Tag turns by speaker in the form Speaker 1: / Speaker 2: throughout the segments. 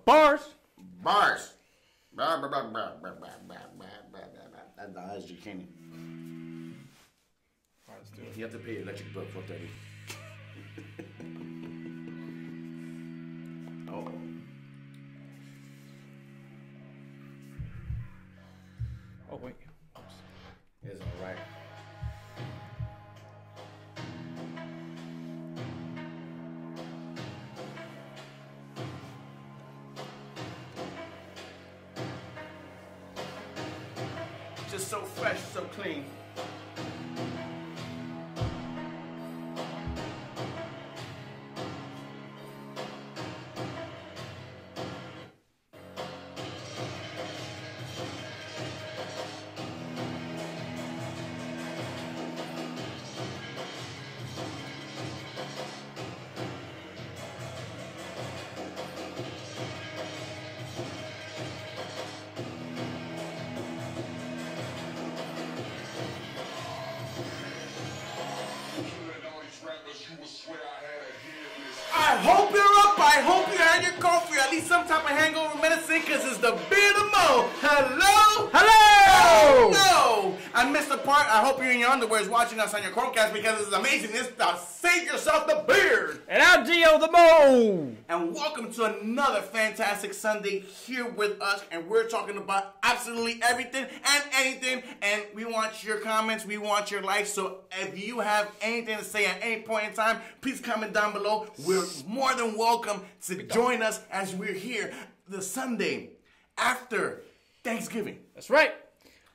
Speaker 1: Bars.
Speaker 2: Bars. That's G-Kenny.
Speaker 1: All right, let's do it.
Speaker 2: You have to pay electric bill for $430. Oh.
Speaker 1: Oh, wait.
Speaker 2: It's all right. Just so fresh, so clean. I hope you're up. I hope you had your coffee, at least some type of hangover medicine, because it's the Beard of Mo. Hello?
Speaker 1: Hello!
Speaker 2: No! I missed the part. I hope you're in your underwears watching us on your Chromecast, because this is amazing. This is the Save Yourself the Beard.
Speaker 1: And I'm Gio the Mo.
Speaker 2: And welcome to another fantastic Sunday here with us. And we're talking about absolutely everything and anything. And we want your comments. We want your likes. So if you have anything to say at any point in time, please comment down below. We're more than welcome to join us as we're here the Sunday after Thanksgiving.
Speaker 1: That's right.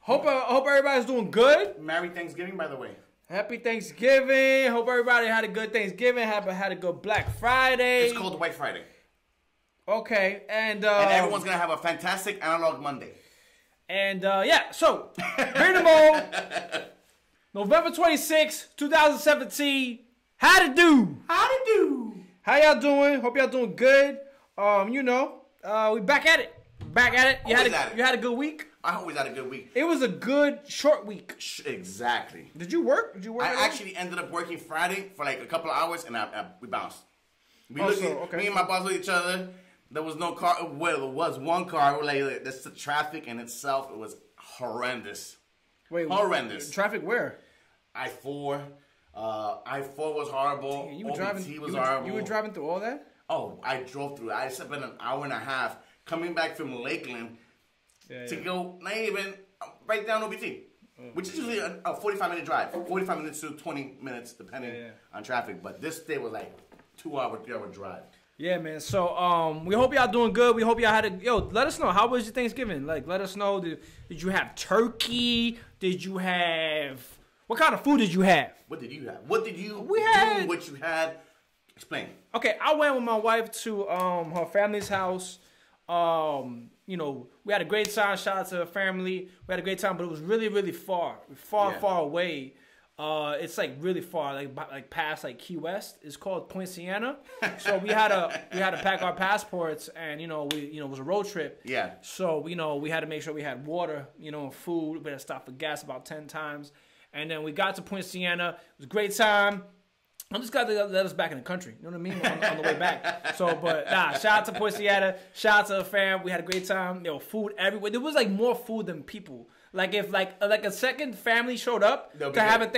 Speaker 1: Hope everybody's doing good.
Speaker 2: Merry Thanksgiving, by the way.
Speaker 1: Happy Thanksgiving. Hope everybody had a good Thanksgiving. Had a good Black Friday.
Speaker 2: It's called White Friday.
Speaker 1: Okay. And
Speaker 2: everyone's going to have a fantastic Analog Monday.
Speaker 1: And yeah, so Beard of Mo, November 26, 2017. How to do?
Speaker 2: How to do?
Speaker 1: How y'all doing? Hope y'all doing good. We back at it. Back at it. You had a good week?
Speaker 2: I always had a good week.
Speaker 1: It was a good short week.
Speaker 2: Exactly.
Speaker 1: Did you work?
Speaker 2: I actually ended up working Friday for like a couple of hours, and we bounced. Me and my boss looked at each other. There was no car. Well, there was one car. Like, that's the traffic in itself. It was horrendous.
Speaker 1: Wait,
Speaker 2: horrendous.
Speaker 1: Traffic where?
Speaker 2: I-4. I-4 was horrible.
Speaker 1: Damn,
Speaker 2: was horrible.
Speaker 1: You were driving through all that?
Speaker 2: Oh, I drove through. I spent an hour and a half coming back from Lakeland to go, not even, right down OBT, which is usually a 45-minute drive. 45 minutes to 20 minutes, depending on traffic. But this day was like 2-hour, 3-hour drive.
Speaker 1: Yeah, man. So, we hope y'all doing good. We hope y'all had let us know. How was your Thanksgiving? Like, let us know. Did you have turkey? Did you have... What kind of food did you have?
Speaker 2: What did you have? What did you do? What you had? Explain.
Speaker 1: Okay, I went with my wife to her family's house. We had a great time. Shout out to her family. We had a great time, but it was really, really far away. It's like really far, like past like Key West. It's called Point Siena. So we had to pack our passports, and it was a road trip.
Speaker 2: Yeah.
Speaker 1: So we had to make sure we had water, and food. We had to stop for gas about 10 times. And then we got to Point Siena. It was a great time. I'm just glad they let us back in the country. You know what I mean? On the way back. So, shout out to Point Siena. Shout out to the fam. We had a great time. There was food everywhere. There was like more food than people. Like if like a second family showed up to have a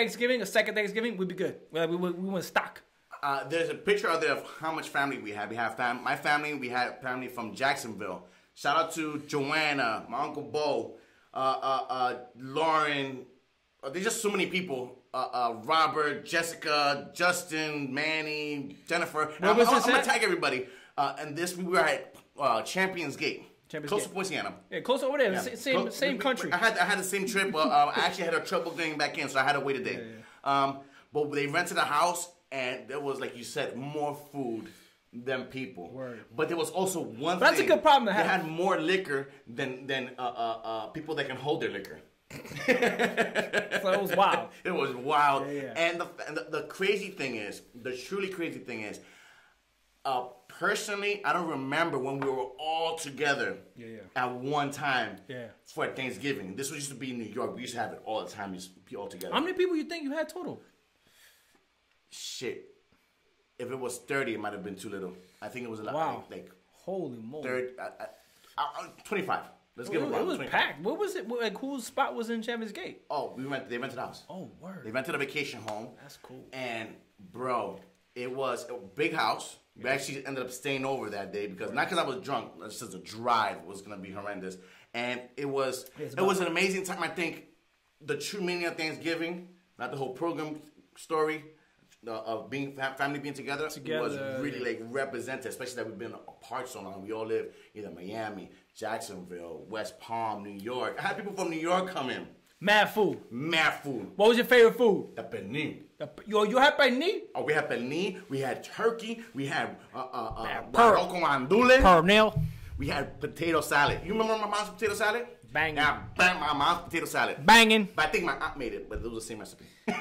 Speaker 1: second Thanksgiving, we'd be good. We went stock.
Speaker 2: There's a picture out there of how much family we had. We have my family. We had family from Jacksonville. Shout out to Joanna, my Uncle Bo, Lauren. There's just so many people. Robert, Jessica, Justin, Manny, Jennifer. I'm going to tag everybody. And we were at Champions Gate. Close to Point Siena.
Speaker 1: Yeah, close over there. Yeah. Same country.
Speaker 2: I had the same trip. I actually had trouble getting back in, so I had to wait a day. Yeah. But they rented a house, and there was, like you said, more food than people.
Speaker 1: Word.
Speaker 2: But there was also one thing.
Speaker 1: That's a good problem to have.
Speaker 2: They had more liquor than people that can hold their liquor.
Speaker 1: So it was wild.
Speaker 2: It was wild.
Speaker 1: Yeah.
Speaker 2: And the crazy thing is, the truly crazy thing is, personally, I don't remember when we were all together at one time for Thanksgiving. This used to be in New York. We used to have it all the time. Just be all together.
Speaker 1: How many people you think you had total?
Speaker 2: Shit. If it was 30, it might have been too little. I think it was a lot.
Speaker 1: Wow.
Speaker 2: Like
Speaker 1: Holy moly.
Speaker 2: 25. Let's give them
Speaker 1: It was
Speaker 2: 25.
Speaker 1: packed. What was it? Like, whose spot was in Champions Gate?
Speaker 2: Oh, they rented the house.
Speaker 1: Oh, word.
Speaker 2: They rented a vacation home.
Speaker 1: That's cool.
Speaker 2: And, bro, it was a big house. We actually ended up staying over that day because, not because I was drunk, it's just the drive was going to be horrendous. And it was an amazing time. I think the true meaning of Thanksgiving, not the whole program story, of being family being together was really like represented, especially that we've been apart so long. We all live either Miami, Jacksonville, West Palm, New York. I had people from New York come in.
Speaker 1: Mad food.
Speaker 2: What
Speaker 1: was your favorite food?
Speaker 2: The pernil.
Speaker 1: You had pernil?
Speaker 2: Oh, we had pernil. We had turkey. We had pernil. We had potato salad. You remember my mom's potato salad?
Speaker 1: Banging.
Speaker 2: Yeah, my mom's potato salad.
Speaker 1: Banging.
Speaker 2: But I think my aunt made it, but it was the same recipe.
Speaker 1: Yo,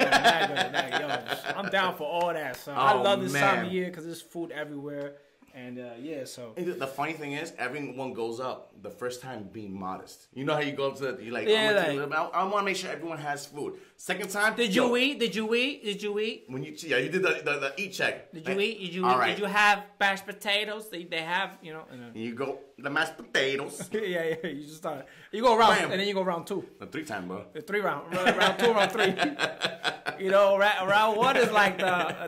Speaker 1: I'm down for all that, son. I love this time of year because there's food everywhere. And so. And
Speaker 2: the funny thing is, everyone goes up the first time being modest. You know how you go to, you're like, I want to make sure everyone has food. Second time,
Speaker 1: Did you eat?
Speaker 2: When you did the eat check.
Speaker 1: Did you eat?
Speaker 2: Right.
Speaker 1: Did you have mashed potatoes? They have,
Speaker 2: And you go, the mashed potatoes.
Speaker 1: yeah. You just start. You go round, and then you go round 2.
Speaker 2: The 3 time, bro.
Speaker 1: The 3 round. Round 2, round 3. Round 1 is like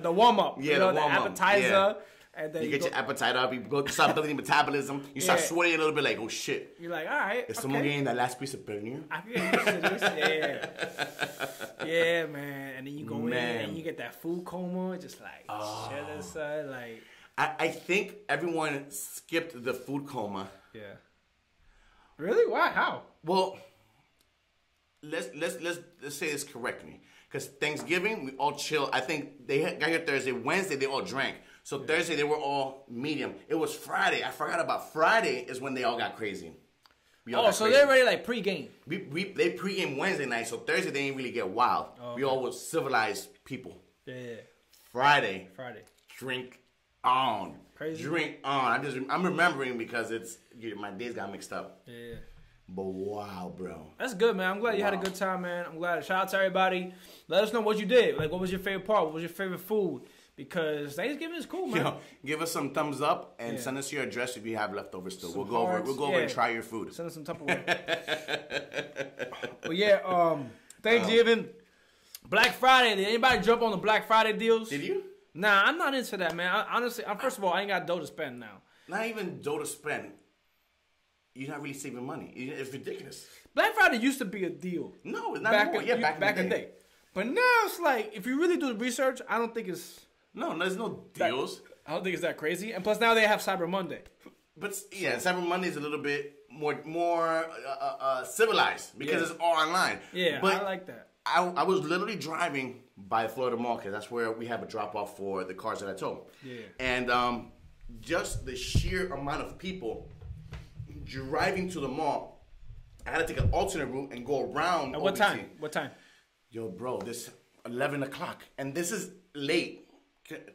Speaker 1: the warm up.
Speaker 2: Yeah,
Speaker 1: the appetizer. Yeah. And then
Speaker 2: you get your appetite up, you start building metabolism, you start sweating a little bit like, oh shit.
Speaker 1: You're like, all right.
Speaker 2: Is someone getting that last piece of pernil?
Speaker 1: I can get used to this. Yeah, man. And then you go in and you get that food coma, just like, shit aside, like.
Speaker 2: I think everyone skipped the food coma.
Speaker 1: Yeah. Really? Why? How?
Speaker 2: Well, let's say this correctly. Because Thanksgiving, we all chill. I think they got here Thursday. Wednesday, they all drank. So Thursday, they were all medium. It was Friday. I forgot about Friday is when they all got crazy.
Speaker 1: So they're already like pre-game.
Speaker 2: They pre-game Wednesday night, so Thursday they didn't really get wild. Oh, okay. We all were civilized people.
Speaker 1: Yeah.
Speaker 2: Friday. Drink on.
Speaker 1: Crazy.
Speaker 2: Drink on. I'm remembering because my days got mixed up.
Speaker 1: Yeah.
Speaker 2: But wow, bro.
Speaker 1: That's good, man. I'm glad you had a good time, man. I'm glad. Shout out to everybody. Let us know what you did. Like, what was your favorite part? What was your favorite food? Because Thanksgiving is cool, man.
Speaker 2: Give us some thumbs up and send us your address if you have leftovers still. We'll go over and try your food.
Speaker 1: Send us some Tupperware. But Thanksgiving, Black Friday. Did anybody jump on the Black Friday deals?
Speaker 2: Did you?
Speaker 1: Nah, I'm not into that, man. Honestly, first of all, I ain't got dough to spend now.
Speaker 2: Not even dough to spend. You're not really saving money. It's ridiculous.
Speaker 1: Black Friday used to be a deal.
Speaker 2: No, it's not anymore. Back in the day.
Speaker 1: But now it's like, if you really do the research, I don't think it's...
Speaker 2: No, there's no deals.
Speaker 1: I don't think it's that crazy. And plus, now they have Cyber Monday.
Speaker 2: But Cyber Monday is a little bit more civilized because it's all online.
Speaker 1: Yeah,
Speaker 2: but
Speaker 1: I like that.
Speaker 2: I was literally driving by Florida Mall because that's where we have a drop off for the cars that I tow.
Speaker 1: Yeah.
Speaker 2: And just the sheer amount of people driving to the mall, I had to take an alternate route and go around.
Speaker 1: At what time? What time?
Speaker 2: Yo, bro, this 11 o'clock, and this is late.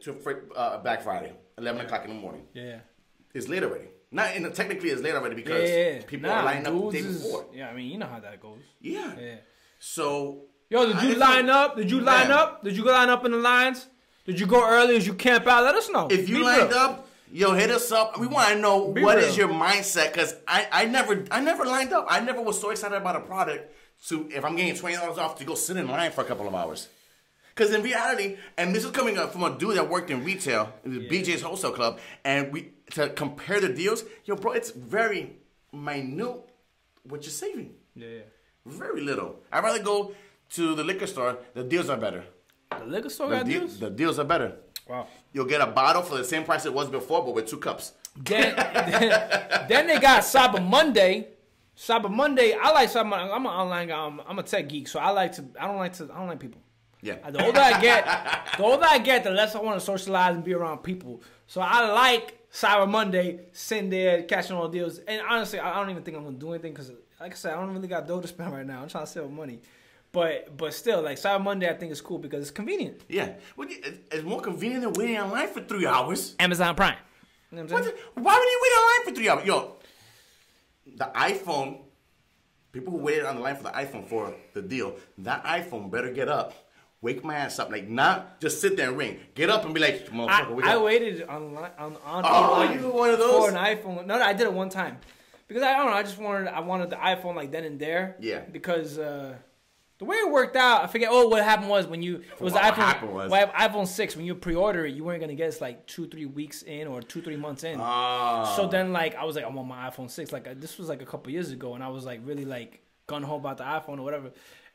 Speaker 2: For Black Friday, 11 o'clock in the morning.
Speaker 1: Yeah.
Speaker 2: It's late already. Technically it's late already because people are lining up the day before.
Speaker 1: Yeah, I mean, you know how that goes.
Speaker 2: Yeah. So.
Speaker 1: Yo, did you line up? Did you line up? Did you go line up in the lines? Did you go early? Did you camp out? Let us know.
Speaker 2: If you lined up, hit us up. We want to know what is your mindset because I never lined up. I never was so excited about a product if I'm getting $20 off to go sit in line for a couple of hours. Because in reality, and this is coming up from a dude that worked in retail, the BJ's Wholesale Club, and to compare the deals, bro, it's very minute what you're saving.
Speaker 1: Yeah.
Speaker 2: Very little. I'd rather go to the liquor store. The deals are better.
Speaker 1: The liquor store got deals?
Speaker 2: The deals are better.
Speaker 1: Wow.
Speaker 2: You'll get a bottle for the same price it was before, but with 2 cups.
Speaker 1: Then they got Cyber Monday. Cyber Monday, I like Cyber Monday. I'm an online guy. I'm a tech geek, so I don't like people.
Speaker 2: Yeah.
Speaker 1: The older I get, the less I want to socialize and be around people. So I like Cyber Monday, sitting there, catching all the deals. And honestly, I don't even think I'm going to do anything because, like I said, I don't really got dough to spend right now. I'm trying to save money. But still, like, Cyber Monday I think is cool because it's convenient.
Speaker 2: Yeah. Well, it's more convenient than waiting online for 3 hours.
Speaker 1: Amazon Prime. You know what I'm saying?
Speaker 2: Why would you wait online for 3 hours? Yo, the iPhone, people who waited on the line for the iPhone for the deal, that iPhone better get up Wake my ass up. Like, not just sit there and ring. Get up and be like, motherfucker, wake
Speaker 1: I
Speaker 2: up.
Speaker 1: waited on
Speaker 2: You were one of those?
Speaker 1: for an iPhone. No, I did it one time. Because I don't know, I wanted the iPhone like then and there.
Speaker 2: Yeah.
Speaker 1: Because the way it worked out, I forget. Oh, what happened was when you it was the iPhone 6. When you pre-order it, you weren't gonna get it like 2-3 weeks in or 2-3 months in.
Speaker 2: Oh.
Speaker 1: So then like I was like, I want my iPhone 6. Like this was like a couple years ago, and I was like really like gun ho about the iPhone or whatever.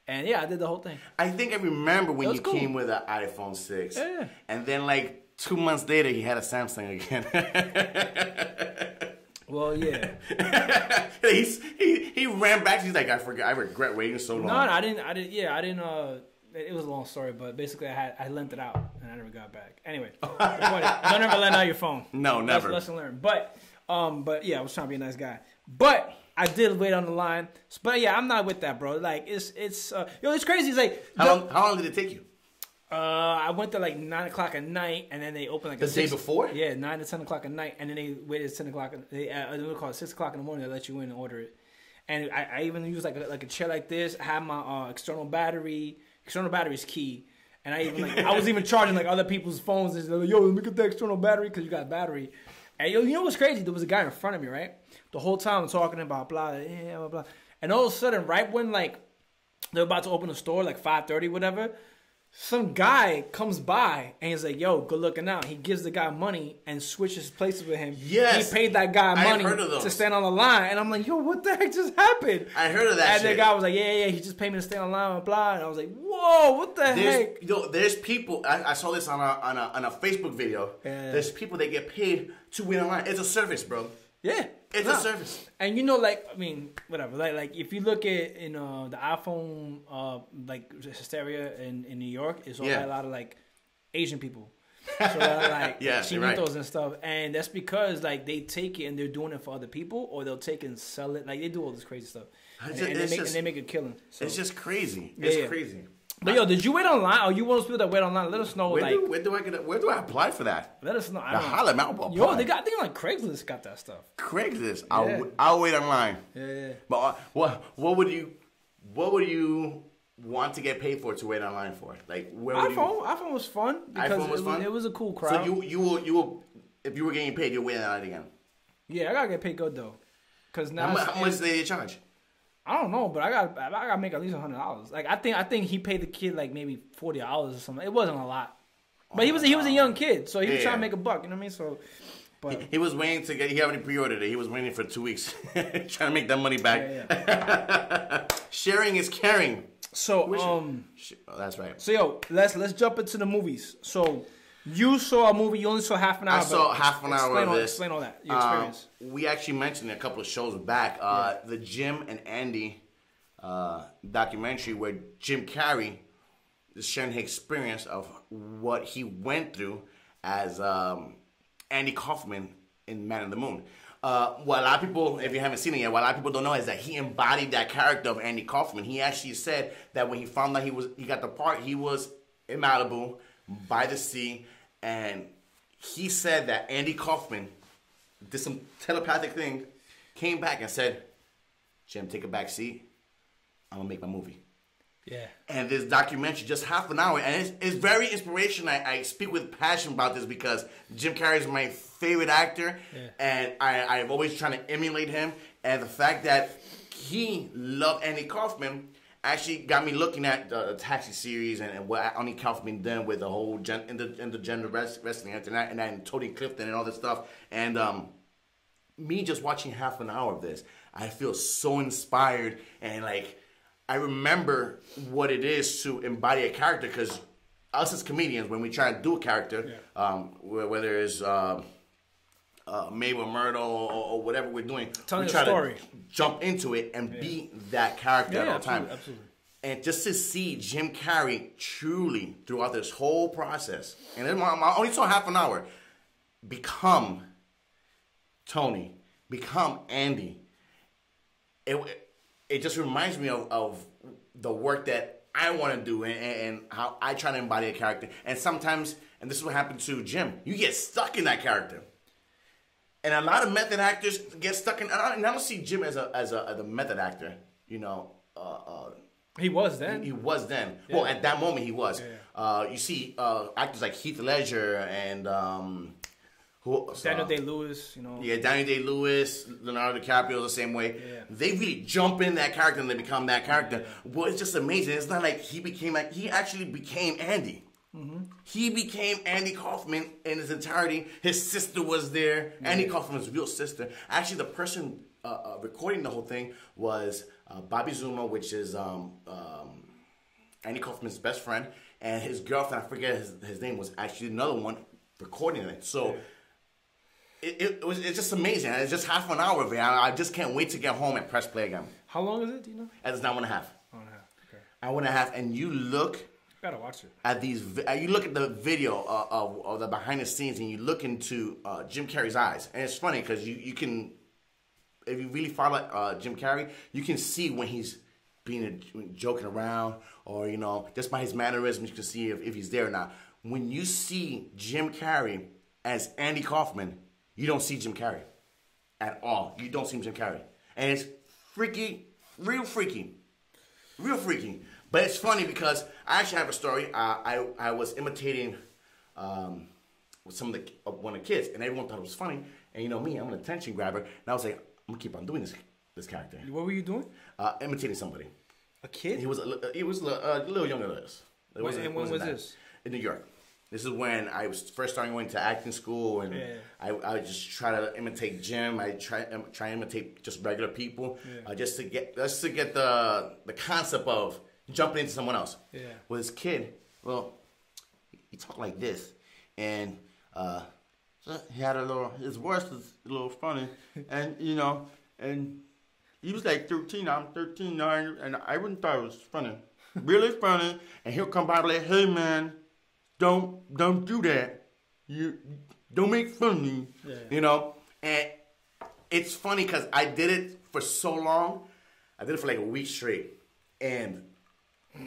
Speaker 1: And yeah, I did the whole thing.
Speaker 2: I think I remember when you
Speaker 1: cool.
Speaker 2: came with an iPhone 6.
Speaker 1: Yeah.
Speaker 2: And then like 2 months later, he had a Samsung again.
Speaker 1: Well, yeah.
Speaker 2: he ran back. He's like, I forgot. I regret waiting so long.
Speaker 1: No, I didn't. It was a long story, but basically, I lent it out and I never got back. Anyway, the point is, don't ever lend out your phone.
Speaker 2: No, never.
Speaker 1: Lesson learned. But yeah, I was trying to be a nice guy. But I did wait on the line. But yeah, I'm not with that, bro. Like it's crazy. It's like
Speaker 2: how long did it take you?
Speaker 1: I went there like 9 o'clock at night, and then they opened like
Speaker 2: the day before.
Speaker 1: Yeah, 9 to 10 o'clock at night, and then they waited 10 o'clock. They call it 6 o'clock in the morning. They let you in and order it. And I even used like a chair like this. I had my external battery. External battery is key. And I was even charging like other people's phones. They're like, yo, let me get the external battery because you got battery. And you know what's crazy? There was a guy in front of me, right? The whole time I'm talking about blah blah. And all of a sudden, right when like they're about to open the store, like 5:30, whatever. Some guy comes by and he's like, yo, good looking out. He gives the guy money and switches places with him.
Speaker 2: Yes.
Speaker 1: He paid that guy money to stand on the line. And I'm like, yo, what the heck just happened?
Speaker 2: I heard of that
Speaker 1: shit. And the guy was like, yeah, he just paid me to stay on the line, blah. And I was like, whoa, what the heck?
Speaker 2: There's people, I saw this on a Facebook video. Yeah. There's people that get paid to wait online. It's a service, bro.
Speaker 1: Yeah.
Speaker 2: It's a service.
Speaker 1: And whatever. Like if you look at the iPhone like hysteria in New York, it's all a lot of like Asian people. So like chinitos and stuff. And that's because like they take it and they're doing it for other people, or they'll take it and sell it. Like they do all this crazy stuff. And they make a killing. So.
Speaker 2: It's just crazy. It's crazy.
Speaker 1: But yo, did you wait online? Or you one of those people that wait online? Let us know.
Speaker 2: Where do I apply for that?
Speaker 1: Let us know.
Speaker 2: Holla, man,
Speaker 1: yo, I think like Craigslist got that stuff.
Speaker 2: Craigslist. Yeah. I'll wait online.
Speaker 1: Yeah.
Speaker 2: But what would you want to get paid for to wait online for? Like
Speaker 1: iPhone was fun because it was a cool crowd.
Speaker 2: So you will if you were getting paid, you'll wait online again.
Speaker 1: Yeah, I gotta get paid good though. Cause now
Speaker 2: how much do they charge?
Speaker 1: I don't know, but I gotta make at least $100. Like I think he paid the kid like maybe $40 or something. It wasn't a lot, but he was a young kid, so he was trying to make a buck. You know what I mean? So, but
Speaker 2: he was waiting to get. He already pre-ordered it. He was waiting for 2 weeks, trying to make that money back. Yeah. Sharing is caring.
Speaker 1: So
Speaker 2: that's right.
Speaker 1: So yo, let's jump into the movies. So. You saw a movie. You only saw half an hour.
Speaker 2: I saw half an hour of this.
Speaker 1: Explain all that. Your experience.
Speaker 2: We actually mentioned it a couple of shows back. The Jim and Andy documentary where Jim Carrey is sharing his experience of what he went through as Andy Kaufman in Man on the Moon. What a lot of people, if you haven't seen it yet, what a lot of people don't know is that he embodied that character of Andy Kaufman. He actually said that when he found out he got the part, he was in Malibu by the sea. And he said that Andy Kaufman did some telepathic thing, came back and said, Jim, take a back seat. I'm going to make my movie.
Speaker 1: Yeah. And
Speaker 2: this documentary, just half an hour, and it's very inspirational. I speak with passion about this because Jim Carrey is my favorite actor, and I've always tried to emulate him. And the fact that he loved Andy Kaufman actually got me looking at the Taxi series and what Andy Kaufman done with the whole intergender wrestling and then Tony Clifton and all this stuff. And me just watching half an hour of this, I feel so inspired. And like, I remember what it is to embody a character, because us as comedians, when we try to do a character, whether it's Mabel Myrtle or whatever we're doing, we try to jump into it and be that character at all time. Absolutely. And just to see Jim Carrey truly throughout this whole process, and then I only saw half an hour, become Tony, become Andy. It just reminds me of the work that I want to do and how I try to embody a character. And sometimes, and this is what happened to Jim, you get stuck in that character. And a lot of method actors get stuck in. And I don't see Jim as a method actor. You know,
Speaker 1: He was then.
Speaker 2: He was then.
Speaker 1: Yeah.
Speaker 2: Well, at that moment, he was.
Speaker 1: Yeah.
Speaker 2: You see actors like Heath Ledger and
Speaker 1: Daniel Day-Lewis, you know.
Speaker 2: Yeah, Daniel Day-Lewis, Leonardo DiCaprio the same way.
Speaker 1: Yeah.
Speaker 2: They really jump in that character and they become that character.
Speaker 1: Yeah.
Speaker 2: Well, it's just amazing. It's not like he actually became Andy. Mm-hmm. He became Andy Kaufman in his entirety. His sister was there. Yeah. Andy Kaufman's real sister. Actually, the person recording the whole thing was Bobby Zuma, which is Andy Kaufman's best friend, and his girlfriend, I forget his name, was actually another one recording it. So. Yeah. It's just amazing. It's just half an hour of it. I just can't wait to get home and press play again.
Speaker 1: How long is it? Do you know?
Speaker 2: It's an hour and a half.
Speaker 1: Hour and a half. Okay.
Speaker 2: Hour and a half, and you look.
Speaker 1: Gotta watch it.
Speaker 2: At these, you look at the video of the behind the scenes, and you look into Jim Carrey's eyes, and it's funny because you can, if you really follow Jim Carrey, you can see when he's joking around, or just by his mannerisms, you can see if he's there or not. When you see Jim Carrey as Andy Kaufman, you don't see Jim Carrey at all. You don't see Jim Carrey. And it's freaky, real freaky. Real freaky. But it's funny because I actually have a story. I was imitating with one of the kids, and everyone thought it was funny. And you know me, I'm an attention grabber. And I was like, I'm going to keep on doing this character.
Speaker 1: What were you doing?
Speaker 2: Imitating somebody.
Speaker 1: A kid?
Speaker 2: He was a little younger than us.
Speaker 1: And when was this?
Speaker 2: In New York. This is when I was first starting going to acting school, and I just try to imitate Jim. I try to imitate just regular people, just to get the concept of jumping into someone else. Yeah. Well, this kid, he talked like this, and he had his voice was a little funny, and and he was like 13. I'm 13 now, and I wouldn't thought it was funny, really funny. And he'll come by and be like, "Hey man, don't do that. You don't make fun of me." Yeah. And it's funny because I did it for so long. I did it for like a week straight, and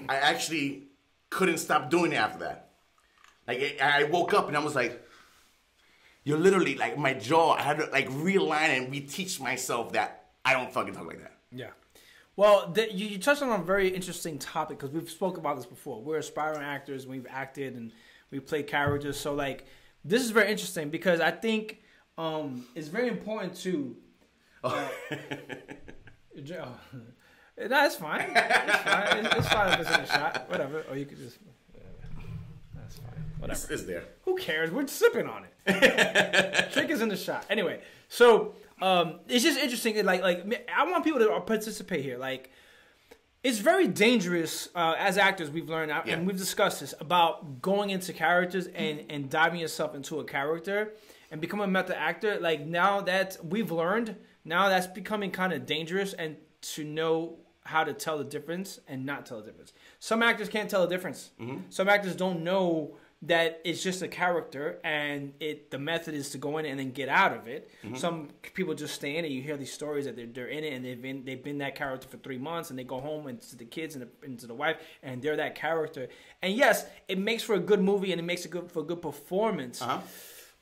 Speaker 2: I actually couldn't stop doing it after that. Like I woke up and I was like, "You're literally like my jaw." I had to like realign and reteach myself that I don't fucking talk like that.
Speaker 1: Yeah. Well, you touched on a very interesting topic because we've spoken about this before. We're aspiring actors. We've acted and we played characters. So, like, this is very interesting because I think it's very important to... no, it's fine. It's fine. It's fine if it's in a shot. Whatever. Or you could just... That's fine. Whatever.
Speaker 2: It's there.
Speaker 1: Who cares? We're sipping on it. Drink is in the shot. Anyway, so... it's just interesting. Like I want people to participate here. Like, it's very dangerous as actors. We've learned and we've discussed this about going into characters and diving yourself into a character and becoming a method actor. Like now that we've learned, now that's becoming kind of dangerous, and to know how to tell the difference and not tell the difference. Some actors can't tell the difference. Mm-hmm. Some actors don't know that it's just a character, and the method is to go in and then get out of it. Mm-hmm. Some people just stay in it. You hear these stories that they're in it, and they've been that character for 3 months, and they go home and to the kids and to the wife, and they're that character. And yes, it makes for a good movie, and it makes for a good performance. Uh-huh.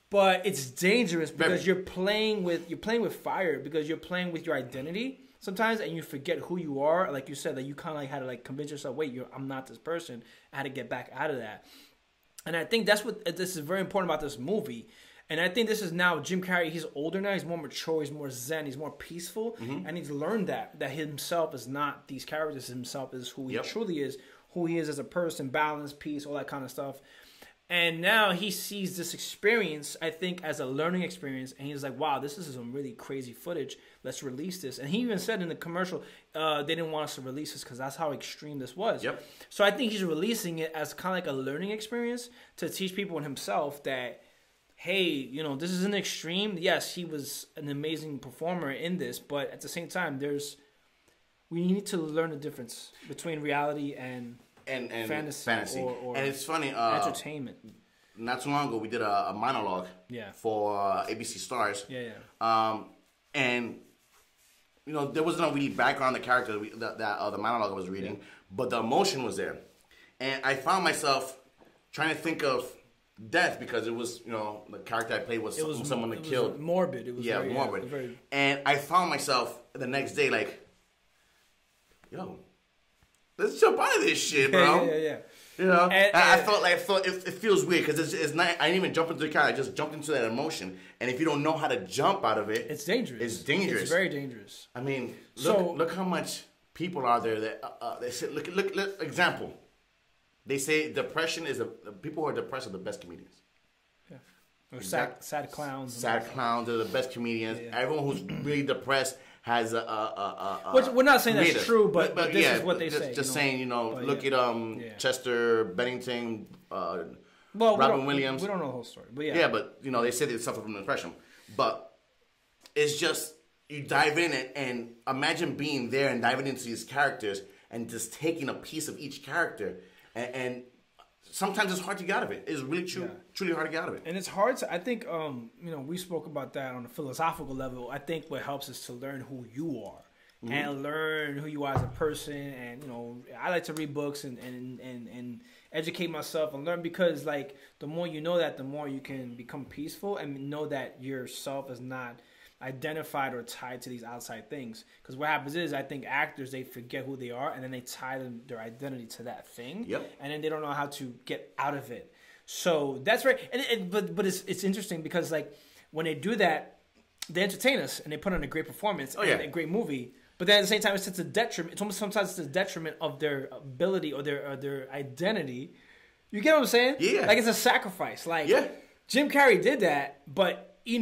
Speaker 1: But it's dangerous because you're playing with fire, because you're playing with your identity sometimes, and you forget who you are. Like you said, that you kind of like had to like convince yourself, wait, I'm not this person. I had to get back out of that. And I think this is very important about this movie. And I think this is now Jim Carrey. He's older now. He's more mature. He's more zen. He's more peaceful. Mm-hmm. And he's learned that himself is not these characters. Himself is who he truly is, who he is as a person, balance, peace, all that kind of stuff. And now he sees this experience, I think, as a learning experience. And he's like, wow, this is some really crazy footage. Let's release this. And he even said in the commercial, they didn't want us to release this because that's how extreme this was. Yep. So I think he's releasing it as kind of like a learning experience to teach people and himself that, hey, this is an extreme. Yes, he was an amazing performer in this. But at the same time, we need to learn the difference between reality and fantasy. Or
Speaker 2: and it's funny,
Speaker 1: entertainment.
Speaker 2: Not too long ago, we did a monologue for ABC Stars. And there was no really background on the character that the monologue I was reading, but the emotion was there. And I found myself trying to think of death because it was, the character I played was someone that killed.
Speaker 1: Morbid. It was
Speaker 2: morbid.
Speaker 1: Very...
Speaker 2: And I found myself the next day like, yo, let's jump out of this shit, bro.
Speaker 1: Yeah.
Speaker 2: You know, I felt it feels weird because it's not. I didn't even jump into the car. I just jumped into that emotion. And if you don't know how to jump out of it,
Speaker 1: it's dangerous.
Speaker 2: It's dangerous.
Speaker 1: It's very dangerous.
Speaker 2: I mean, look how much people are there that they say. Look. Example. They say depression is people who are depressed are the best comedians.
Speaker 1: Yeah. Or sad clowns.
Speaker 2: Sad clowns are the best comedians. Yeah. Everyone who's really depressed has
Speaker 1: which we're not saying that's true, but this is what they say.
Speaker 2: Just saying, look at Chester Bennington, Robin Williams.
Speaker 1: We don't know the whole story, but
Speaker 2: yeah, but they say they suffer from depression. But it's just you dive in it and imagine being there and diving into these characters and just taking a piece of each character and sometimes it's hard to get out of it. It's really truly hard to get out of it.
Speaker 1: And it's hard to, I think, we spoke about that on a philosophical level. I think what helps is to learn who you are and learn who you are as a person. And, I like to read books and educate myself and learn because, like, the more you know that, the more you can become peaceful and know that yourself is not identified or tied to these outside things. Because what happens is, I think actors, they forget who they are and then they tie their identity to that thing.
Speaker 2: Yep.
Speaker 1: And then they don't know how to get out of it. So that's right. But it's interesting because, like, when they do that, they entertain us and they put on a great performance and a great movie. But then at the same time, it's a detriment. It's almost sometimes it's a detriment of their ability or their identity. You get what I'm saying?
Speaker 2: Yeah.
Speaker 1: Like, it's a sacrifice. Like, Jim Carrey did that, but he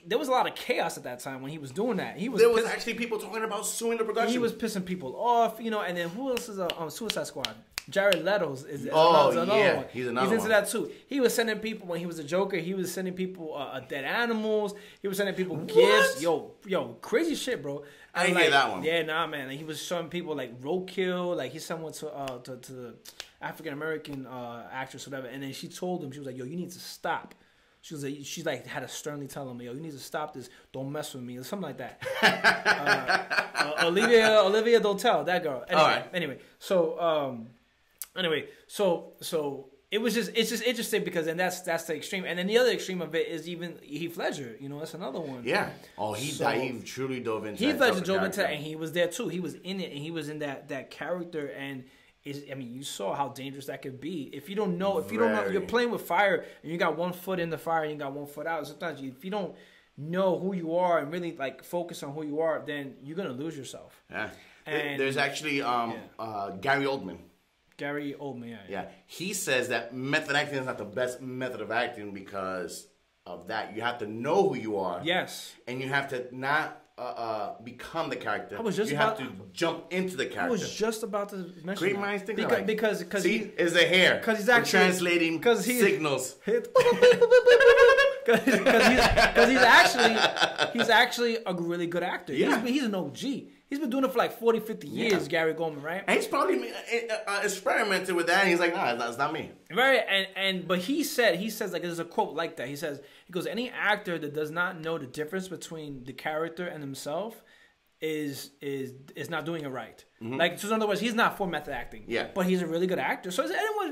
Speaker 1: there was a lot of chaos at that time when he was doing that.
Speaker 2: There was actually people talking about suing the production.
Speaker 1: He was pissing people off, and then who else is on Suicide Squad? Jared Leto's is another one.
Speaker 2: He's another one.
Speaker 1: He's into that too. He was sending people when he was a Joker. He was sending people dead animals. He was sending people gifts. Yo, crazy shit, bro.
Speaker 2: I didn't hear that one.
Speaker 1: Yeah, nah, man. Like, he was showing people like roadkill. Like, he sent one to the African American actress, whatever. And then she told him, she was like, "Yo, you need to stop." She had to sternly tell him, "Yo, you need to stop this. Don't mess with me," or something like that. Olivia Dotel, that girl. Anyway,
Speaker 2: all right.
Speaker 1: So it's just interesting because then that's the extreme, and then the other extreme of it is even Heath Ledger. That's another one.
Speaker 2: Yeah. Oh, he truly dove into.
Speaker 1: Heath Ledger dove into, and he was there too. He was in it, and he was in that character, and. You saw how dangerous that could be. If you don't know, you're playing with fire, and you got one foot in the fire, and you got one foot out. Sometimes if you don't know who you are and really like focus on who you are, then you're gonna lose yourself.
Speaker 2: Yeah. And there's actually Gary Oldman.
Speaker 1: Gary Oldman,
Speaker 2: yeah. He says that method acting is not the best method of acting because of that. You have to know who you are.
Speaker 1: Yes.
Speaker 2: And you have to not become the character.
Speaker 1: You
Speaker 2: have to jump into the character.
Speaker 1: I was just about to mention
Speaker 2: Great minds think alike.
Speaker 1: Because
Speaker 2: is the hair.
Speaker 1: Because he's actually
Speaker 2: translating signals.
Speaker 1: Because he's actually a really good actor.
Speaker 2: Yeah.
Speaker 1: He's an OG. He's been doing it for like 40, 50 years, Gary Goldman, right?
Speaker 2: And he's probably experimented with that, and he's like, "No, that's not me."
Speaker 1: Right, but he says like there's a quote like that. He goes, any actor that does not know the difference between the character and himself is not doing it right. Mm-hmm. Like, so in other words, he's not for method acting.
Speaker 2: Yeah.
Speaker 1: But he's a really good actor. So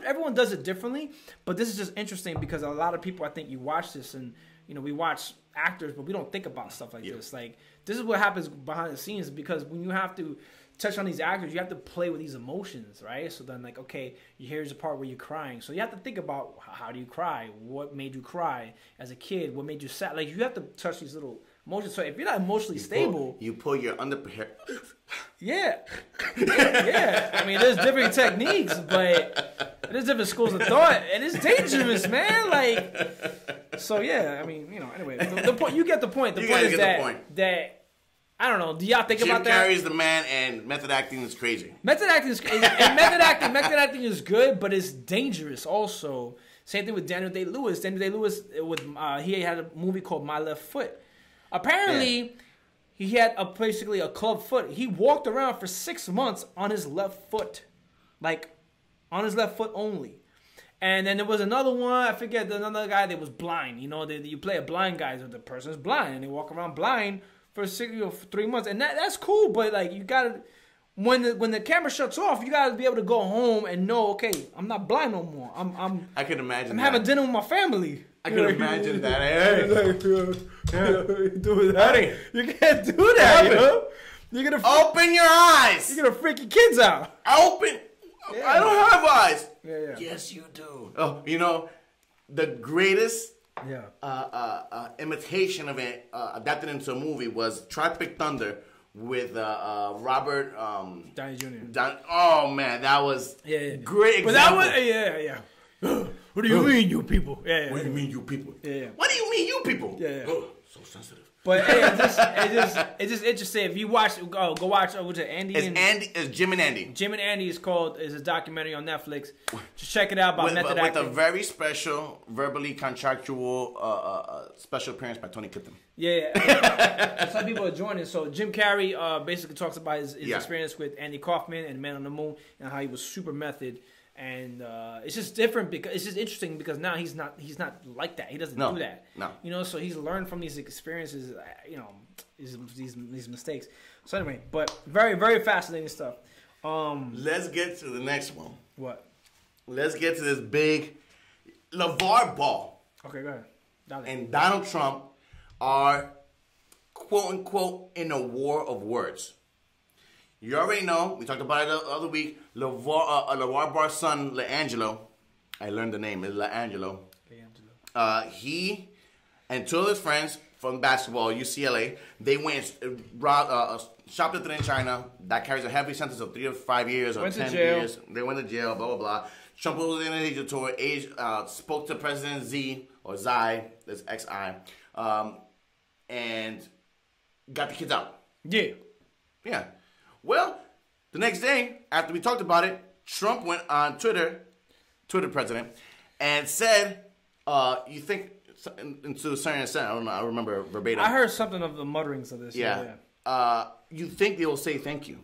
Speaker 1: everyone does it differently. But this is just interesting because a lot of people, I think, you watch this and we watch actors, but we don't think about stuff like this. Like, this is what happens behind the scenes because when you have to touch on these actors, you have to play with these emotions, right? So then, like, okay, here's the part where you're crying. So you have to think about how do you cry? What made you cry as a kid? What made you sad? Like, you have to touch these little emotions. So if you're not emotionally stable,
Speaker 2: you pull your underhair.
Speaker 1: Yeah. I mean, there's different techniques, but there's different schools of thought, and it's dangerous, man. Like, so yeah. I mean, anyway, the point, you get the point. The point is that I don't know. Do y'all think about that?
Speaker 2: Jim Carrey's the man, and method acting is crazy.
Speaker 1: Method acting is crazy, and method acting is good, but it's dangerous also. Same thing with Daniel Day-Lewis. Daniel Day-Lewis he had a movie called My Left Foot. Apparently, he had basically a club foot. He walked around for 6 months on his left foot, like on his left foot only. And then there was another one. I forget another guy that was blind. You play a blind guy, so the person's blind, and they walk around blind for 3 months, and that's cool. But like, you gotta when the camera shuts off, you gotta be able to go home and know, okay, I'm not blind no more.
Speaker 2: I can imagine.
Speaker 1: I'm having dinner with my family.
Speaker 2: I can imagine that. Hey,
Speaker 1: do that. You can't do that, You're gonna
Speaker 2: Open your eyes.
Speaker 1: You're gonna freak your kids out.
Speaker 2: Open.
Speaker 1: Yeah.
Speaker 2: I don't have eyes.
Speaker 1: Yeah.
Speaker 2: Yes, you do. Oh, you know, the greatest imitation of it adapted into a movie was Tropic Thunder with Robert
Speaker 1: Downey Jr.
Speaker 2: Oh man, that was great example.
Speaker 1: But that was what do you mean, you people? Yeah.
Speaker 2: What do you mean, you people?
Speaker 1: Yeah.
Speaker 2: What do you mean, you people?
Speaker 1: Yeah.
Speaker 2: So sensitive.
Speaker 1: But hey, it's just interesting. If you watch, go watch what's it, Andy?
Speaker 2: It's Jim and Andy.
Speaker 1: Jim and Andy is a documentary on Netflix. Just check it out about method acting.
Speaker 2: With a very special, verbally contractual special appearance by Tony Clifton.
Speaker 1: Yeah. Some people are joining. So Jim Carrey basically talks about his experience with Andy Kaufman and Man on the Moon and how he was super method. And it's just different because it's just interesting because now he's not like that. He doesn't do that.
Speaker 2: No.
Speaker 1: You know, so he's learned from these experiences. You know, these mistakes. So anyway, but very very fascinating stuff.
Speaker 2: Let's get to the next one.
Speaker 1: What?
Speaker 2: Let's get to this big LeVar Ball.
Speaker 1: Okay, go ahead.
Speaker 2: And Donald Trump are quote unquote in a war of words. You already know, we talked about it the other week, LeVar Ball's son, LeAngelo, I learned the name, it's LeAngelo. He and two of his friends from basketball, UCLA, they went and shoplifted in China. That carries a heavy sentence of 3 to 5 years or 10 years. They went to jail, blah, blah, blah. Trump was in an Asia tour, spoke to President Xi, or Xi, that's X-I, and got the kids out. Yeah. Well, the next day, after we talked about it, Trump went on Twitter president, and said, you think, into a certain extent, I don't know, I remember verbatim.
Speaker 1: I heard something of the mutterings of this.
Speaker 2: Yeah. You think they will say thank you.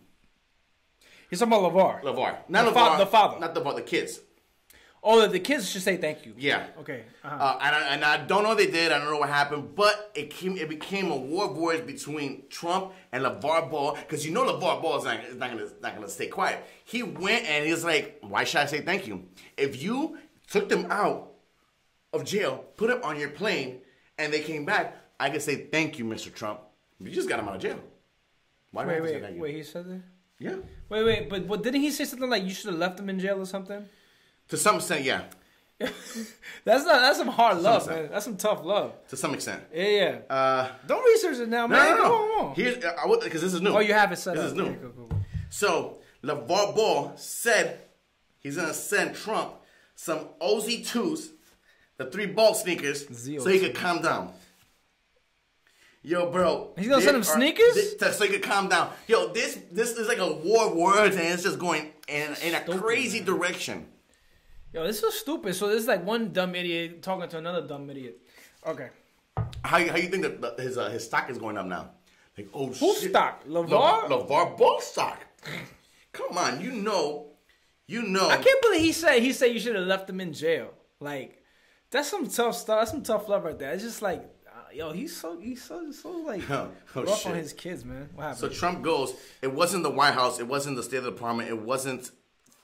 Speaker 1: He's talking about LeVar.
Speaker 2: Not LeVar. The father. Not the kids.
Speaker 1: Oh, the kids should say thank you.
Speaker 2: Yeah.
Speaker 1: Okay.
Speaker 2: And I don't know what they did. I don't know what happened. But it became a war of words between Trump and LeVar Ball. Because you know LeVar Ball is not gonna stay quiet. He went and he's like, why should I say thank you? If you took them out of jail, put them on your plane, and they came back, I could say thank you, Mr. Trump. You just got them out of jail. Why would I say thank you?
Speaker 1: Wait, he said that?
Speaker 2: Yeah.
Speaker 1: Wait, but didn't he say something like you should have left them in jail or something?
Speaker 2: To some extent, yeah.
Speaker 1: That's some hard love, man. That's some tough love.
Speaker 2: To some extent.
Speaker 1: Yeah. Don't research it now, man.
Speaker 2: No. Here's because this is new.
Speaker 1: Oh, you have it set up.
Speaker 2: This is new.
Speaker 1: Okay, cool.
Speaker 2: So LeVar Ball said he's gonna send Trump some OZ2s, the 3 ball sneakers, so he could calm down. Yo, bro.
Speaker 1: He's gonna send him sneakers?
Speaker 2: So he could calm down. Yo, this is like a war of words, and it's just going in a crazy direction.
Speaker 1: Yo, this is stupid. So this is like one dumb idiot talking to another dumb idiot. Okay.
Speaker 2: How you think that his stock is going up now? Like, oh shit.
Speaker 1: Whose stock? LeVar?
Speaker 2: LeVar Ball stock. Come on, you know.
Speaker 1: I can't believe he said you should have left him in jail. Like, that's some tough stuff. That's some tough love right there. It's just like, yo, he's so like rough on his kids, man. What happened?
Speaker 2: So Trump goes, it wasn't the White House, it wasn't the State Department, it wasn't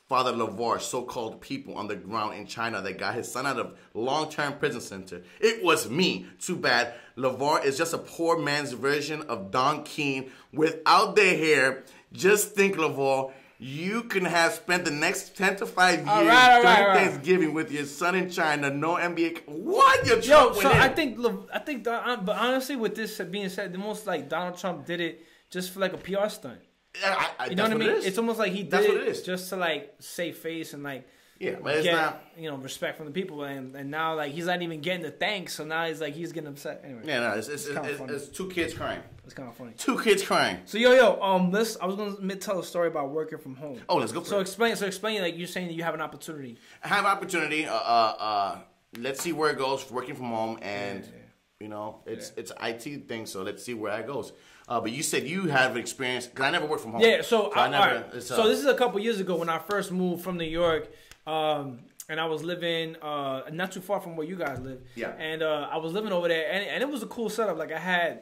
Speaker 2: Father LeVar, so-called people on the ground in China that got his son out of long-term prison center. It was me. Too bad. LeVar is just a poor man's version of Don King without the hair. Just think, LeVar, you can have spent the next 10 to 5 years during Thanksgiving with your son in China. No NBA. What? Yo,
Speaker 1: so I think, but honestly, with this being said, the most like Donald Trump did it just for like a PR stunt. You know what I mean? It's almost like he did it just to like save face and like
Speaker 2: but it's not,
Speaker 1: respect from the people, and now like he's not even getting the thanks, so now he's getting upset. Anyway,
Speaker 2: it's 2 kids crying.
Speaker 1: It's kind of funny.
Speaker 2: 2 kids crying.
Speaker 1: So I was gonna tell a story about working from home.
Speaker 2: Oh, let's go for it.
Speaker 1: Explain like you're saying that you have an opportunity.
Speaker 2: I have an opportunity. Let's see where it goes. Working from home, and it's an IT thing, so let's see where that goes. But you said you have experience, because I never worked from home.
Speaker 1: Yeah, so this is a couple years ago when I first moved from New York, and I was living not too far from where you guys live.
Speaker 2: Yeah.
Speaker 1: And I was living over there, and it was a cool setup. Like I had,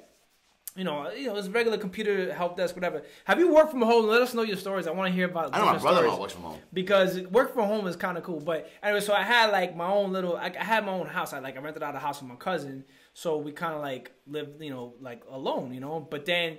Speaker 1: it's a regular computer help desk, whatever. Have you worked from home? Let us know your stories. I want to hear about.
Speaker 2: I know my brother-in-law works from home.
Speaker 1: Because work from home is kind of cool. But anyway, so I had like my own little. I had my own house. I rented out a house with my cousin. So we kind of like lived, like alone, But then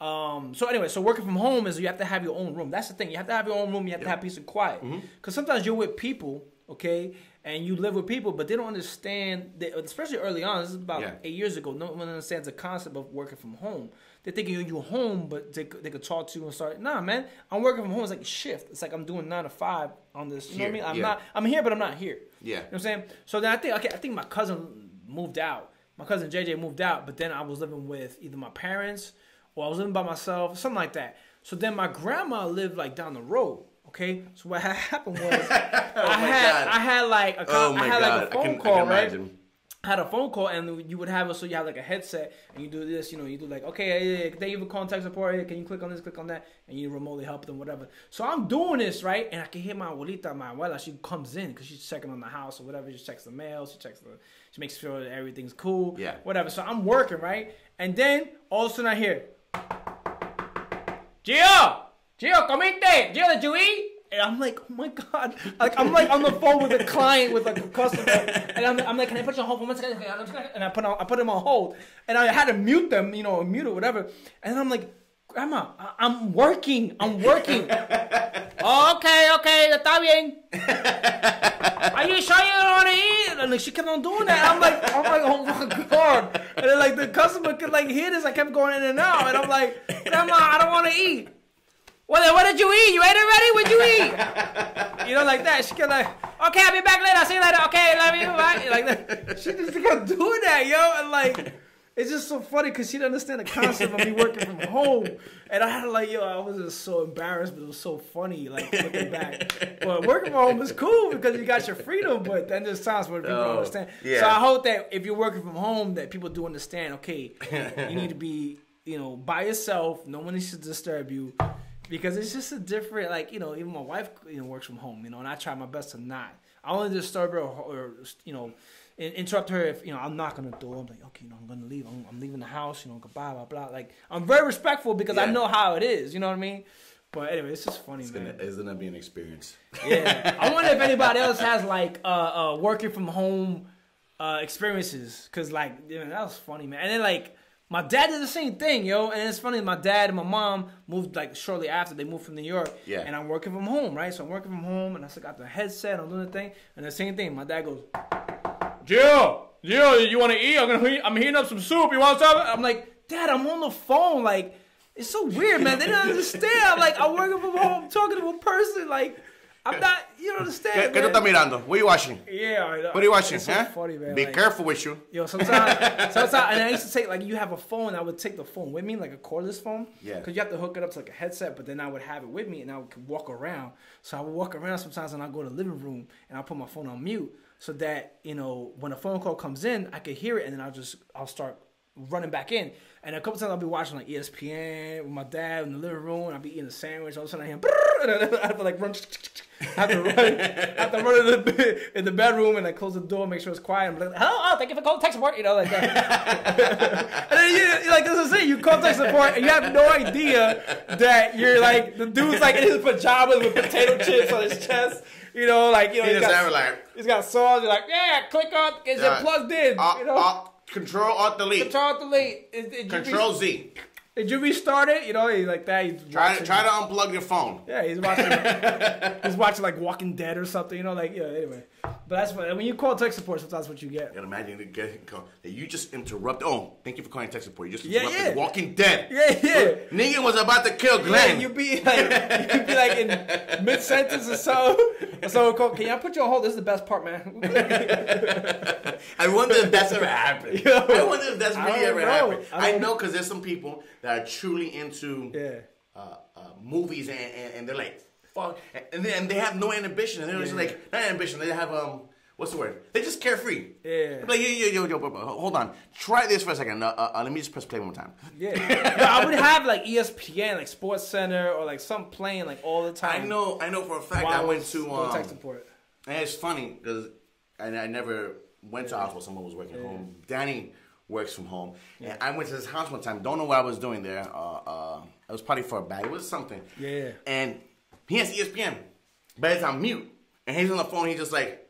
Speaker 1: So anyway, so working from home is you have to have your own room. That's the thing. You have to have your own room. You have to have peace and quiet. Because sometimes you're with people, okay, and you live with people, but they don't understand, especially early on. This is about 8 years ago. No one understands the concept of working from home. They're thinking you're home, but they could talk to you and start. Nah, man, I'm working from home. It's like a shift. It's like I'm doing 9 to 5 on this. You know what I mean? I'm here, but I'm not here.
Speaker 2: Yeah.
Speaker 1: You know what I'm saying? So then I think my cousin moved out. My cousin JJ moved out, but then I was living with either my parents or I was living by myself, something like that. So then my grandma lived like down the road. Okay, so what happened was I had like a phone call, right? I had a phone call, and you would have it so you have like a headset, and you do this, you do like, okay, they even call tech support, hey, can you click on this, click on that, and you remotely help them, whatever. So I'm doing this, right, and I can hear my abuela, she comes in because she's checking on the house or whatever. She checks the mail, she makes sure that everything's cool, whatever. So I'm working, right, and then all of a sudden I hear, Gio, comiste. Gio, did you eat? And I'm like, oh my God. Like, I'm like on the phone with a client, with like a customer. And I'm like, can I put you on hold for 1 second? And I put him on hold. And I had to mute them, mute or whatever. And I'm like, Grandma, I'm working. Oh, okay, está bien. Are you sure you don't want to eat? And like, she kept on doing that. I'm like, oh my God. And then like the customer could like hear this. I kept going in and out. And I'm like, Grandma, I don't want to eat. Well, then what did you eat? You ate already? What'd you eat? Like that. She kept like, okay, I'll be back later. I'll see you later. Okay, love you. Bye. Like that. She just kept doing that, yo. And like, it's just so funny because she didn't understand the concept of me working from home. And I had to like, I was just so embarrassed, but it was so funny, like, looking back. But working from home is cool because you got your freedom, but then there's times where people don't understand. Yeah. So I hope that if you're working from home, that people do understand, okay, you need to be, by yourself. No one needs to disturb you. Because it's just a different, like, even my wife, works from home, and I try my best to not. I only disturb her or interrupt her if, I'm knocking on the door. I'm like, okay, I'm going to leave. I'm leaving the house, goodbye, blah, blah. Like, I'm very respectful because I know how it is, you know what I mean? But anyway, it's just funny, man.
Speaker 2: It's going to be an experience.
Speaker 1: Yeah. I wonder if anybody else has, like, working from home experiences. Because, like, that was funny, man. And then, like, my dad did the same thing, yo. And it's funny, my dad and my mom moved, like, shortly after. They moved from New York. Yeah. And I'm working from home, right? So I'm working from home, and I still got the headset. I'm doing the thing. And the same thing. My dad goes, Gio, you want to eat? I'm heating up some soup. You want some? I'm like, Dad, I'm on the phone. Like, it's so weird, man. They don't understand. I'm like, I'm working from home, talking to a person. Like, I'm not, you don't understand.
Speaker 2: ¿Qué tú estás mirando? What are you watching?
Speaker 1: Yeah, I know.
Speaker 2: What are you watching?
Speaker 1: It's so funny, man.
Speaker 2: Be careful with you.
Speaker 1: Yo, sometimes, and I used to take, like, you have a phone, I would take the phone with me, like a cordless phone. Yeah. Because you have to hook it up to, like, a headset, but then I would have it with me, and I would walk around. So I would walk around sometimes, and I'd go to the living room, and I'll put my phone on mute, so that, when a phone call comes in, I could hear it, and then I'll start running back in. And a couple times I'll be watching like ESPN with my dad in the living room, and I'll be eating a sandwich. All of a sudden I hear, and I have to like run. I have to run in the bedroom and I close the door, make sure it's quiet. I'm like, hello, thank you for calling tech support, like that. And then like this is it. You call tech support and you have no idea that you're like the dude's like in his pajamas with potato chips on his chest. He's got sauce. You're like, yeah, click on, is it plugged in?
Speaker 2: Control Alt Delete. Control Z.
Speaker 1: Did you restart it? He's like that. He's
Speaker 2: try to unplug your phone.
Speaker 1: Yeah, he's watching. He's watching like Walking Dead or something. Anyway. But that's funny. When you call tech support, sometimes what you get.
Speaker 2: You can imagine that you just interrupted. Oh, thank you for calling tech support. You just interrupted Walking Dead.
Speaker 1: Yeah.
Speaker 2: Negan was about to kill Glenn.
Speaker 1: Yeah, you'd be like in mid sentence or so. So can I put you on hold? This is the best part, man.
Speaker 2: I wonder if that's ever happened. I wonder if that's really ever happened. I know because there's some people that are truly into movies and they're like, fuck, and they have no inhibition. And they're just like, not inhibition, they have, what's the word? They're just carefree. Yeah. Like, yo, hold on. Try this for a second. Let me just press play one more time.
Speaker 1: Yeah. I would have like ESPN, like Sports Center, or like some playing like all the time.
Speaker 2: I know for a fact I went to,
Speaker 1: tech support.
Speaker 2: And it's funny because I never went to a house where someone was working home. Danny works from home. Yeah. And I went to his house one time. Don't know what I was doing there. It was probably for a bag. It was something. Yeah. And he has ESPN. But it's on mute. And he's on the phone. He's just like.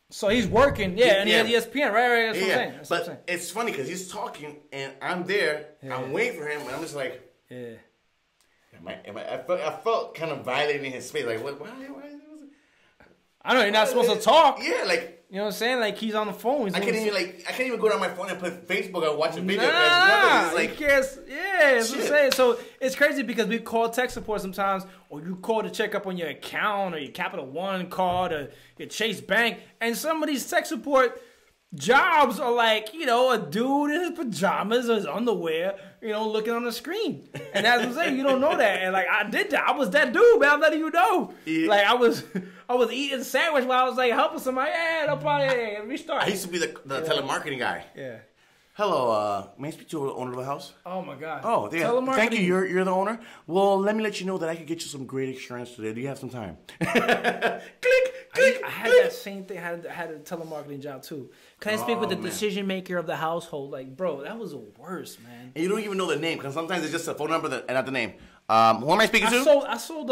Speaker 1: So he's working. Yeah. And he has ESPN. Right. That's what I'm saying.
Speaker 2: But it's funny because he's talking. And I'm there. Yeah. I'm waiting for him. And I'm just like.
Speaker 1: Yeah.
Speaker 2: I felt kind of violating his space. Like, what? Why
Speaker 1: I know you're not supposed to talk.
Speaker 2: Yeah, like.
Speaker 1: You know what I'm saying? Like he's on the phone.
Speaker 2: I can't even go down my phone and put Facebook and watch a video.
Speaker 1: Nah,
Speaker 2: like,
Speaker 1: yeah, that's what I'm saying. So it's crazy because we call tech support sometimes, or you call to check up on your account or your Capital One card or your Chase Bank, and some of these tech support jobs are like, you know, a dude in his pajamas or his underwear, you know, looking on the screen. And that's what I'm saying. You don't know that. And like I did that. I was that dude, man. I'm letting you know. Yeah. Like I was eating a sandwich while I was like helping somebody. Yeah, no problem. Restart.
Speaker 2: I used to be the telemarketing guy.
Speaker 1: Yeah.
Speaker 2: Hello, may I speak to the owner of the house?
Speaker 1: Oh my God.
Speaker 2: Oh, yeah. Thank you. You're the owner. Well, let me let you know that I could get you some great insurance today. Do you have some time? Click.
Speaker 1: I had that same thing. I had a telemarketing job too. Can I speak with the decision maker of the household? Like, bro, that was the worst, man.
Speaker 2: And you don't even know the name because sometimes it's just a phone number and not the name. Who am I speaking to?
Speaker 1: I sold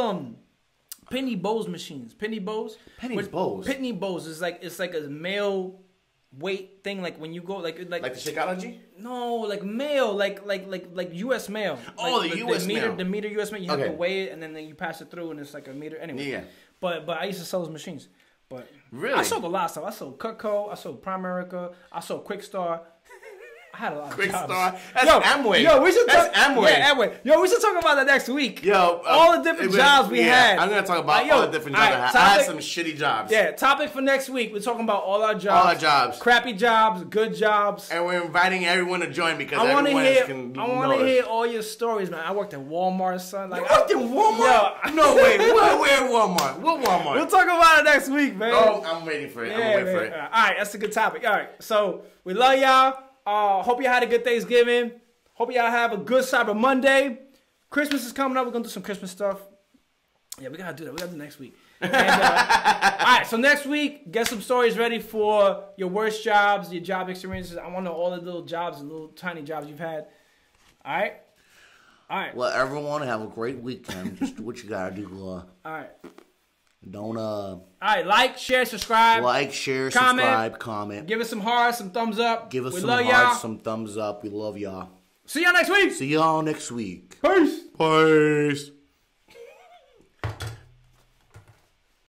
Speaker 1: Pitney Bowes machines. Pitney Bowes. Pitney Bowes is like a male weight thing. Like when you go like the
Speaker 2: Shakeology.
Speaker 1: No, like mail, like U.S. mail.
Speaker 2: Oh,
Speaker 1: like,
Speaker 2: the U.S. mail.
Speaker 1: The meter U.S. mail. You have to weigh it and then you pass it through and it's like a meter. Anyway.
Speaker 2: Yeah.
Speaker 1: But I used to sell those machines. But
Speaker 2: really,
Speaker 1: I sold a lot of stuff. I sold Cutco. I sold Primerica. I sold Quick Star. I had a lot of
Speaker 2: Quick
Speaker 1: jobs.
Speaker 2: Star. That's Amway.
Speaker 1: Yo, we should talk.
Speaker 2: Amway.
Speaker 1: Yeah, Amway. Yo, we should talk about that next week.
Speaker 2: Yo,
Speaker 1: all the different jobs we had.
Speaker 2: I'm gonna talk about all the different jobs I had some shitty jobs.
Speaker 1: Yeah, topic for next week. We're talking about all our jobs.
Speaker 2: All our jobs.
Speaker 1: Crappy jobs, good jobs.
Speaker 2: And we're inviting everyone to join because
Speaker 1: I want to
Speaker 2: hear
Speaker 1: all your stories, man. I worked at Walmart, son. Like,
Speaker 2: you worked at Walmart? Yo, no way. Where Walmart? What Walmart?
Speaker 1: We'll talk about it next week, man.
Speaker 2: Oh, I'm waiting for it. I'm waiting for it.
Speaker 1: All right, that's a good topic. All right, so we love y'all. Hope y'all had a good Thanksgiving. Hope y'all have a good Cyber Monday. Christmas is coming up. We're going to do some Christmas stuff. Yeah, we got to do that. We got to do next week. And, all right, so next week, get some stories ready for your worst jobs, your job experiences. I want to know all the little jobs, the little tiny jobs you've had. All right? All right.
Speaker 2: Well, everyone, have a great weekend. Just do what you got to do.
Speaker 1: All right.
Speaker 2: Don't
Speaker 1: All right, like, share, subscribe.
Speaker 2: Like, share, subscribe, comment.
Speaker 1: Give us some hearts, some thumbs up.
Speaker 2: Give us some hearts, some thumbs up. We love y'all.
Speaker 1: See y'all next week.
Speaker 2: See y'all next week.
Speaker 1: Peace.
Speaker 2: Peace.